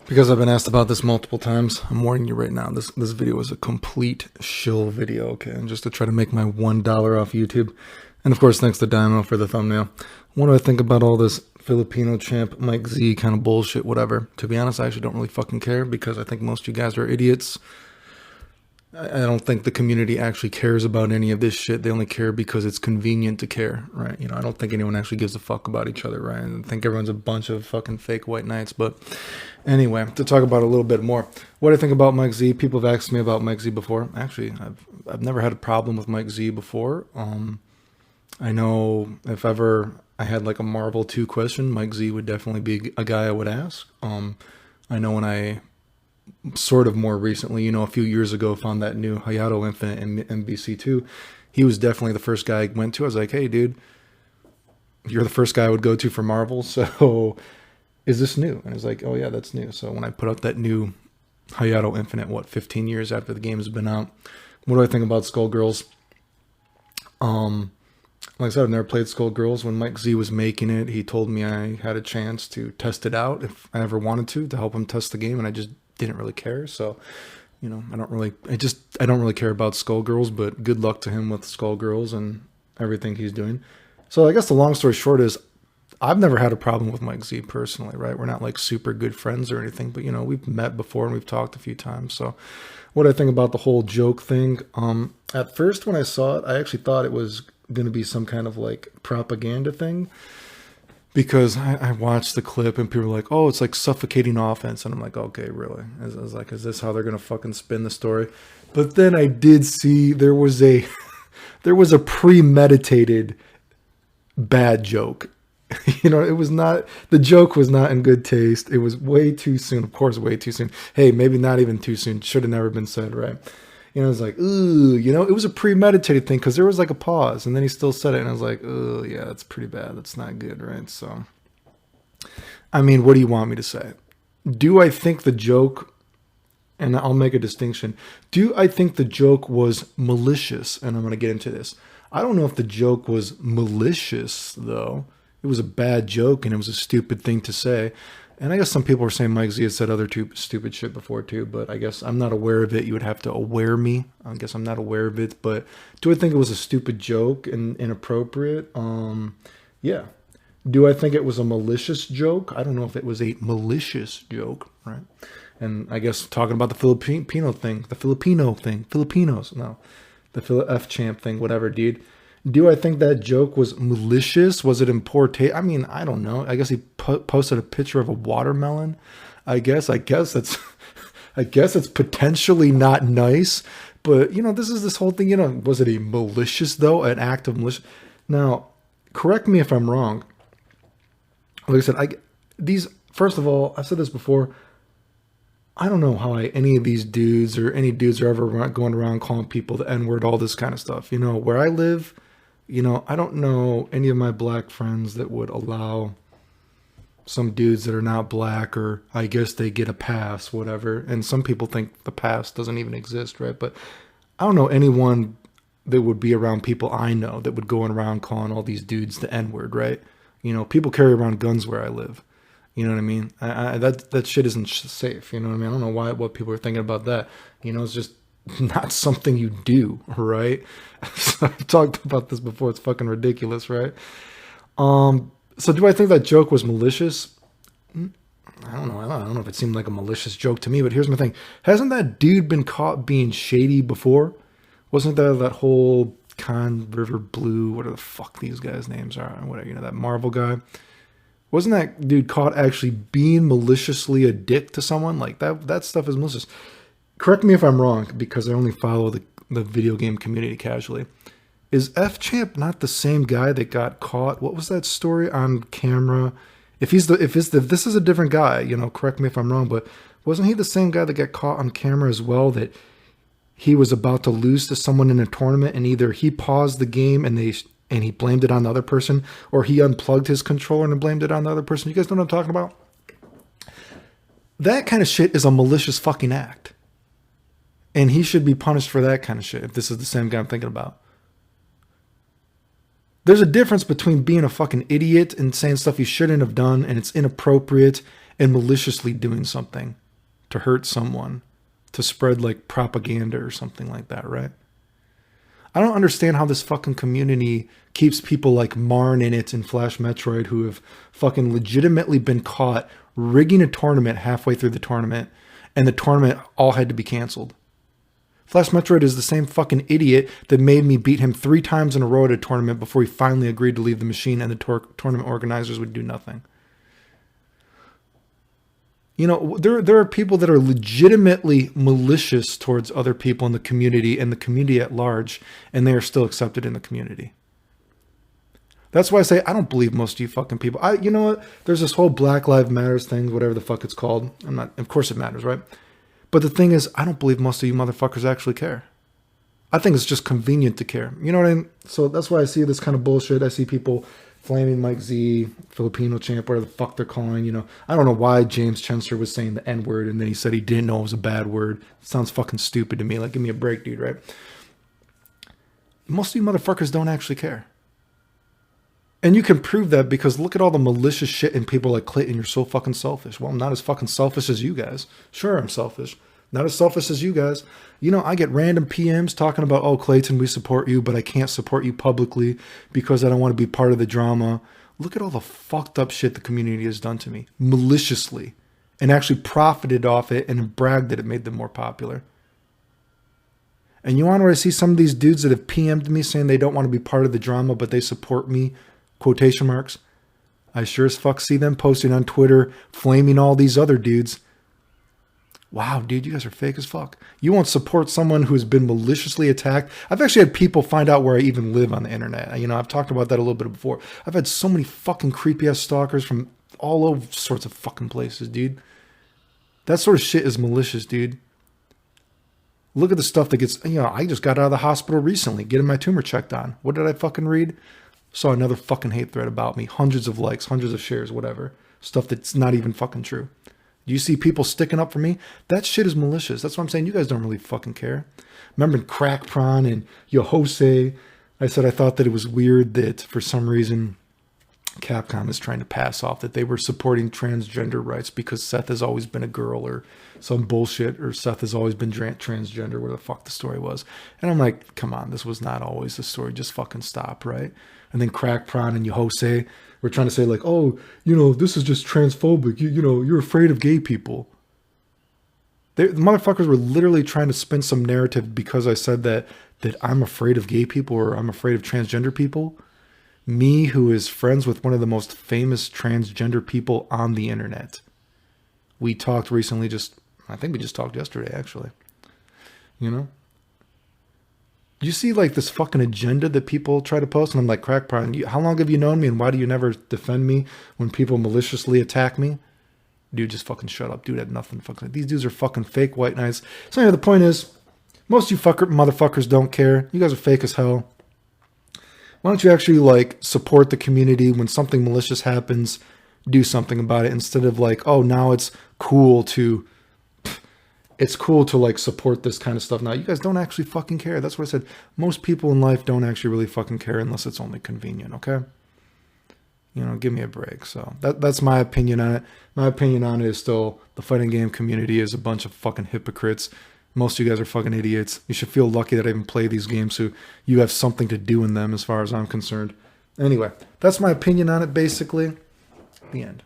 Because I've been asked about this multiple times, I'm warning you right now, this video is a complete shill video, okay? And just to try to make my $1 off YouTube. And of course, thanks to Dynamo for the thumbnail. What do I think about all this Filipino champ, Mike Z kind of bullshit, whatever? To be honest, I actually don't really fucking care because I think most of you guys are idiots. I don't think the community actually cares about any of this shit. They only care because it's convenient to care, right? You know, I don't think anyone actually gives a fuck about each other, right? I think everyone's a bunch of fucking fake white knights. But anyway, to talk about it a little bit more, what I think about Mike Z. People have asked me about Mike Z before. Actually, I've never had a problem with Mike Z before. I know if ever I had like a Marvel 2 question, Mike Z would definitely be a guy I would ask. I know when I sort of more recently, you know, a few years ago, found that new Hayato Infinite in MBC2. He was definitely the first guy I went to. I was like, hey, dude, you're the first guy I would go to for Marvel. So is this new? And he's like, oh, yeah, that's new. So when I put out that new Hayato Infinite, 15 years after the game has been out, what do I think about Skullgirls? Like I said, I've never played Skullgirls. When Mike Z was making it, he told me I had a chance to test it out if I ever wanted to help him test the game, and I just didn't really care. So, you know, I don't really care about Skullgirls, but good luck to him with Skullgirls and everything he's doing. So I guess the long story short is I've never had a problem with Mike Z personally, right? We're not like super good friends or anything, but you know, we've met before and we've talked a few times. So what I think about the whole joke thing, at first when I saw it, I actually thought it was going to be some kind of like propaganda thing. Because I watched the clip and people were like, oh, it's like suffocating offense. And I'm like, okay, really? I was like, is this how they're going to fucking spin the story? But then I did see there was a premeditated bad joke. You know, the joke was not in good taste. It was way too soon. Of course, way too soon. Hey, maybe not even too soon. Should have never been said, right? You know, it was like, ooh, you know, it was a premeditated thing because there was like a pause and then he still said it. And I was like, oh, yeah, that's pretty bad. That's not good, right? So, I mean, what do you want me to say? Do I think the joke, and I'll make a distinction, do I think the joke was malicious? And I'm going to get into this. I don't know if the joke was malicious, though. It was a bad joke and it was a stupid thing to say. And I guess some people were saying Mike Z has said other stupid shit before too, but I guess I'm not aware of it. You would have to aware me. I guess I'm not aware of it, but do I think it was a stupid joke and inappropriate? Yeah. Do I think it was a malicious joke? I don't know if it was a malicious joke, right? And I guess talking about the Filipinos, the Fchamp thing, whatever, dude. Do I think that joke was malicious? Was it in poor taste? I mean, I don't know. I guess he posted a picture of a watermelon. I guess it's potentially not nice. But, you know, this whole thing, you know, was it a malicious, though? An act of malicious? Now, correct me if I'm wrong. Like I said, first of all, I've said this before. I don't know how any of these dudes or any dudes are ever going around calling people the N-word, all this kind of stuff. You know, where I live, you know, I don't know any of my black friends that would allow some dudes that are not black, or I guess they get a pass, whatever. And some people think the pass doesn't even exist, right? But I don't know anyone that would be around people I know that would go around calling all these dudes the N-word, right? You know, people carry around guns where I live. You know what I mean? That shit isn't safe. You know what I mean? I don't know what people are thinking about that. You know, it's just not something you do, right? So I've talked about this before. It's fucking ridiculous, right? So do I think that joke was malicious? I don't know. I don't know if it seemed like a malicious joke to me, but here's my thing. Hasn't that dude been caught being shady before? Wasn't there that whole Con River Blue, whatever the fuck these guys' names are, whatever, you know, that Marvel guy? Wasn't that dude caught actually being maliciously a dick to someone? Like that stuff is malicious. Correct me if I'm wrong, because I only follow the video game community casually. Is Fchamp not the same guy that got caught? What was that story on camera? If this is a different guy, you know, correct me if I'm wrong, but wasn't he the same guy that got caught on camera as well, that he was about to lose to someone in a tournament and either he paused the game and he blamed it on the other person, or he unplugged his controller and blamed it on the other person? You guys know what I'm talking about? That kind of shit is a malicious fucking act. And he should be punished for that kind of shit, if this is the same guy I'm thinking about. There's a difference between being a fucking idiot and saying stuff you shouldn't have done and it's inappropriate and maliciously doing something to hurt someone, to spread like propaganda or something like that, right? I don't understand how this fucking community keeps people like Marn in it and Flash Metroid, who have fucking legitimately been caught rigging a tournament halfway through the tournament, and the tournament all had to be canceled. Flash Metroid is the same fucking idiot that made me beat him 3 times in a row at a tournament before he finally agreed to leave the machine, and the tournament organizers would do nothing. You know, there are people that are legitimately malicious towards other people in the community and the community at large, and they are still accepted in the community. That's why I say I don't believe most of you fucking people. You know what? There's this whole Black Lives Matters thing, whatever the fuck it's called. Of course it matters, right? But the thing is, I don't believe most of you motherfuckers actually care. I think it's just convenient to care. You know what I mean? So that's why I see this kind of bullshit. I see people flaming Mike Z, Filipino champ, whatever the fuck they're calling, you know. I don't know why James Chenster was saying the N-word and then he said he didn't know it was a bad word. It sounds fucking stupid to me. Like, give me a break, dude, right? Most of you motherfuckers don't actually care. And you can prove that because look at all the malicious shit and people like Clayton, you're so fucking selfish. Well, I'm not as fucking selfish as you guys. Sure, I'm selfish. Not as selfish as you guys. You know, I get random PMs talking about, oh, Clayton, we support you, but I can't support you publicly because I don't want to be part of the drama. Look at all the fucked up shit the community has done to me maliciously and actually profited off it and bragged that it made them more popular. And you want to see some of these dudes that have PM'd me saying they don't want to be part of the drama, but they support me, quotation marks. I sure as fuck see them posting on Twitter, flaming all these other dudes. Wow, dude, you guys are fake as fuck. You won't support someone who's been maliciously attacked. I've actually had people find out where I even live on the internet. You know, I've talked about that a little bit before. I've had so many fucking creepy ass stalkers from all over sorts of fucking places, dude. That sort of shit is malicious, dude. Look at the stuff that gets, you know, I just got out of the hospital recently, getting my tumor checked on. What did I fucking read? Saw another fucking hate thread about me. Hundreds of likes, hundreds of shares, whatever. Stuff that's not even fucking true. You see people sticking up for me? That shit is malicious. That's what I'm saying. You guys don't really fucking care. Remember in Crack Prawn and Yo Jose, I said I thought that it was weird that for some reason Capcom is trying to pass off that they were supporting transgender rights because Seth has always been a girl or some bullshit, or Seth has always been transgender, where the fuck the story was. And I'm like, come on, this was not always the story. Just fucking stop, right? And then Crack Prawn and Yo Jose were trying to say like, oh, you know, this is just transphobic. You know, you're afraid of gay people. The motherfuckers were literally trying to spin some narrative because I said that I'm afraid of gay people or I'm afraid of transgender people. Me, who is friends with one of the most famous transgender people on the internet. We talked recently, I think we just talked yesterday, actually. You know? You see like this fucking agenda that people try to post, and I'm like, Crack Prawn, how long have you known me and why do you never defend me when people maliciously attack me? Dude, just fucking shut up. Dude had nothing fucking. These dudes are fucking fake white knights. So anyway, the point is, most of you motherfuckers don't care. You guys are fake as hell. Why don't you actually like support the community when something malicious happens? Do something about it instead of like, oh, now it's cool to like support this kind of stuff. Now, you guys don't actually fucking care. That's what I said. Most people in life don't actually really fucking care unless it's only convenient, okay? You know, give me a break. So that's my opinion on it. My opinion on it is still the fighting game community is a bunch of fucking hypocrites. Most of you guys are fucking idiots. You should feel lucky that I even play these games so you have something to do in them as far as I'm concerned. Anyway, that's my opinion on it, basically. The end.